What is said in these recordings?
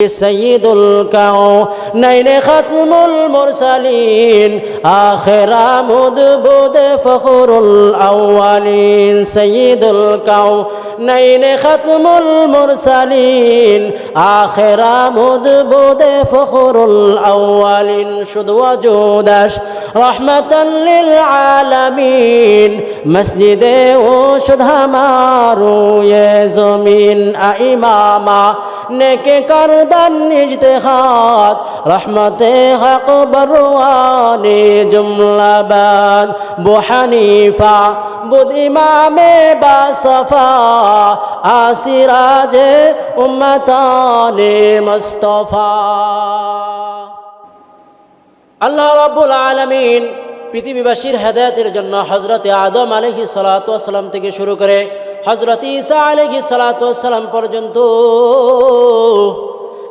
سيد الكونين ختم المرسلين آخر مدبود فخر الأولين سيد الكونين ختم المرسلين آخر مدبود فخر الأولين شد وجودش رحمة للعالمين مسجد وشد همارو يزمين إماما नेके करदन इज्तिहाद रहमते हक बरवाने जुमलाबाद बु हनीफा बुद इमामे बासफा आसिराजे उम्मताने मुस्तफा আল্লাহ রাব্বুল আলামিন পৃথিবীবাসীর হেদায়েতের জন্য হযরত আদম আলাইহিস সালাতু ওয়াস সালাম থেকে শুরু করে হযরত ঈসা আলাইহিস সালাতু ওয়াস সালাম পর্যন্ত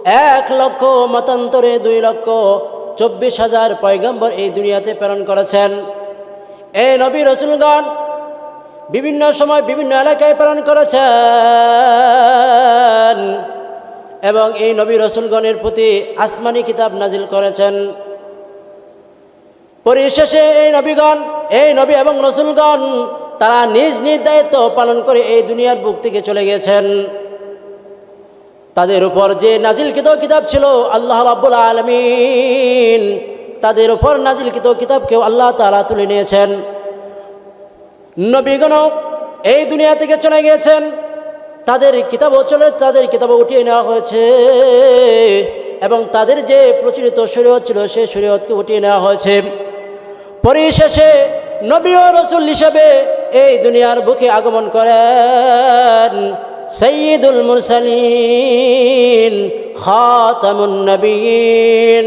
1 লক্ষ মতান্তরে 2,24,000 পয়গম্বর এই দুনিয়াতে প্রেরণ করেছেন। এই নবী রাসূলগণ বিভিন্ন সময় বিভিন্ন এলাকায় প্রেরণ করেছেন এবং এই নবী রাসূলগণের প্রতি আসমানি কিতাব নাজিল করেছেন। পরিশেষে এই নবী এবং রাসূলগণ তারা নিজ নিজ দায়িত্ব পালন করে এই দুনিয়ার বুক থেকে চলে গেছেন। তাদের উপর যে নাজিলকৃত কিতাব ছিল আল্লাহ রাব্বুল আলামিন তাদের উপর নাজিলকৃত কিতাবকেও আল্লাহ তাআলা তুলে নিয়েছেন। নবীগণ এই দুনিয়া থেকে চলে গিয়েছেন, তাদের কিতাবও উঠিয়ে নেওয়া হয়েছে এবং তাদের যে প্রচলিত শরীয়ত ছিল সেই শরীয়তকে উঠিয়ে নেওয়া হয়েছে। পরিশেষে নবী ও রাসূল হিসেবে এই দুনিয়ার বুকে আগমন করেন সাইয়্যিদুল মুরসালিন খাতামুন নবিয়্যিন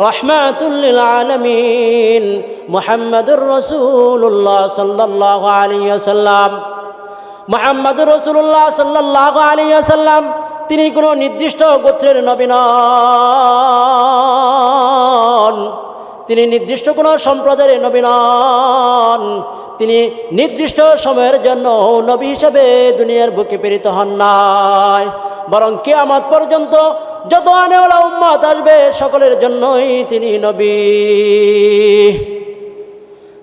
রাহমাতুল লিল আলামিন মুহাম্মাদুর রাসূলুল্লাহ সাল্লাল্লাহু আলাইহি ওয়াসাল্লাম। মুহাম্মাদুর রাসূলুল্লাহ সাল্লাল্লাহু আলাইহি ওয়াসাল্লাম তিনি কোনো নির্দিষ্ট গোত্রের নবী নন, তিনি নির্দিষ্ট কোনো সম্প্রদায়ের নবী নন, তিনি নির্দিষ্ট সময়ের জন্য নবী হিসেবে দুনিয়ার বুকে প্রেরিত হন নাই, বরং কিয়ামত পর্যন্ত যত আনেওয়ালা উম্মত আসবে সকলের জন্যই তিনি নবী।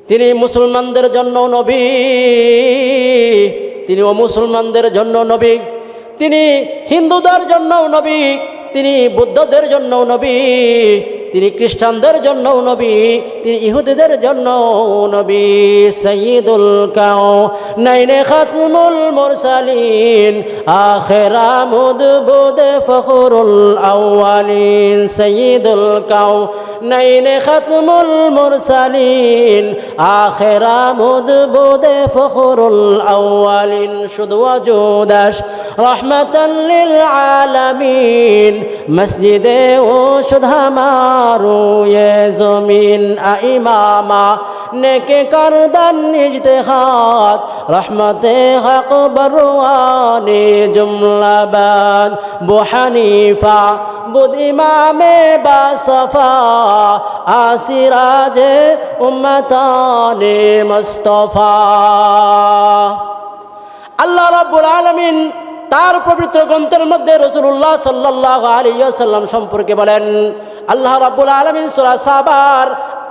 তিনি মুসলমানদের জন্য নবী, তিনি মুসলমানদের জন্য নবী, তিনি হিন্দুদের জন্য নবী, তিনি বৌদ্ধদের জন্য নবী, তিনি খ্রিস্টানদের জন্য নবী, তিনি ইহুদিদের জন্য নবী। সাইয়্যিদুল কাউনাইন খাতমুল মুরসালিন আখিরা মুদবুদ ফখরুল আউয়ালিন সাইয়্যিদুল কাউনাইন খাতমুল মুরসালিন আখিরা মুদবুদ ফখরুল আউয়ালিন শুধু ওয়াজুদাস রাহমাতাল লিল আলামিন মসজিদে ও শুধামা ये ज़मीन इमामा नेके करदन इज्तिहाद रहमते हक बरवाने जुमलाबाद बु हनीफा बुद इमामे बासफा आसिराजे उम्मताने मुस्तफा। আল্লাহ রাব্বুল আলামিন তার পবিত্র গ্রন্থের মধ্যে রাসূলুল্লাহ সাল্লাল্লাহু আলাইহি ওয়াসাল্লাম সম্পর্কে বলেন। আল্লাহ রাব্বুল আলামিন সূরা সাবার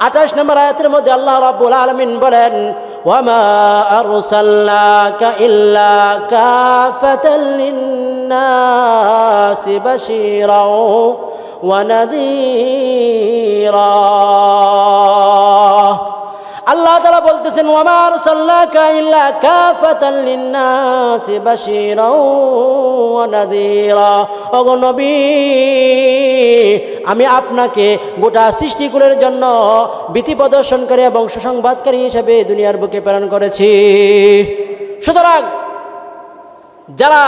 28 নম্বর আয়াতের মধ্যে আল্লাহ রাব্বুল আলামিন বলেন ওয়ামা আরসালনাকা ইল্লা কাফাতাল লিন্নাসি বাশীরাও ওয়া নাযীরা। আল্লাহ তাআলা বলতেছেন ওয়ামা আরসালনাকা ইল্লা কাফাতাল লিন্নাসি বাশীরাও ওয়া নাযীরা। ওগো নবী, আমি আপনাকে গোটা সৃষ্টিকুলের জন্য ভীতি প্রদর্শনকারী এবং সুসংবাদকারী হিসেবে দুনিয়ার বুকে প্রেরণ করেছি। সুতরাং যারা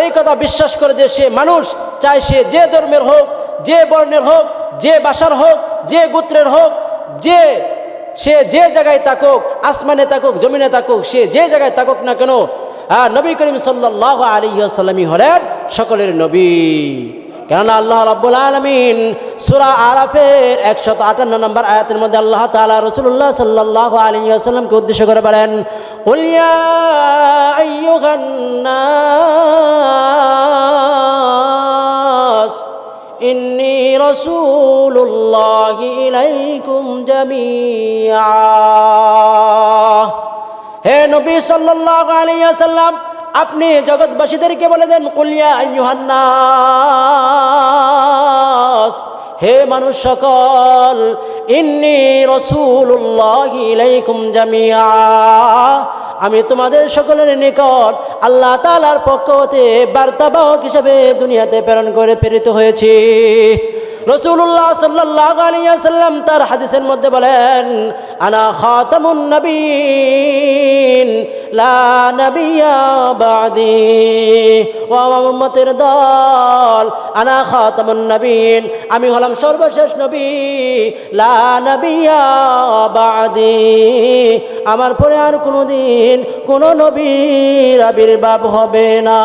এই কথা বিশ্বাস করে যে সে মানুষ, চাই সে যে ধর্মের হোক, যে বর্ণের হোক, যে ভাষার হোক, যে গোত্রের হোক, সে যে জায়গায় থাকুক, আসমানে থাকুক, জমিনে থাকুক, সে যে জায়গায় থাকুক না কেন, নবী করিম সাল্লাল্লাহু আলাইহি ওয়াসাল্লামই হলেন সকলের নবী। কেননা আল্লাহ রাব্বুল আলামিন সূরা আরাফের 158 নম্বর আয়াতের মধ্যে আল্লাহ তাআলা রাসূলুল্লাহ সাল্লাল্লাহু আলাইহি ওয়াসাল্লামকে উদ্দেশ্য করে বলেন কুল ইয়া আইয়ুহান নাস ইন্নী রাসূলুল্লাহি ইলাইকুম জামিআ। হে নবী সাল্লাল্লাহু আলাইহি ওয়াসাল্লাম, আপনি জগৎবাসীদেরকে বলে দেন, কুল ইয়া আইয়ুহান নাস, হে মানুষ সকল, ইন্নী রাসূলুল্লাহি ইলাইকুম জামিআ, আমি তোমাদের সকলের নিকট আল্লাহ তাআলার পক্ষ হতে বার্তাবাহক হিসেবে দুনিয়াতে প্রেরিত হয়েছি। রাসূলুল্লাহ সাল্লাল্লাহু আলাইহি ওয়াসাল্লাম তার হাদিসের মধ্যে বলেন, আনা খাতামুন নবীন লা নবিয়্যা বা'দি, ও আমার উম্মতের দল, আনা খাতামুন নবীন, আমি হলাম সর্বশেষ নবী, লা নবিয়্যা বা'দি, আমার পরে আর কোনোদিন কোনো নবীর আবির্ভাব হবে না।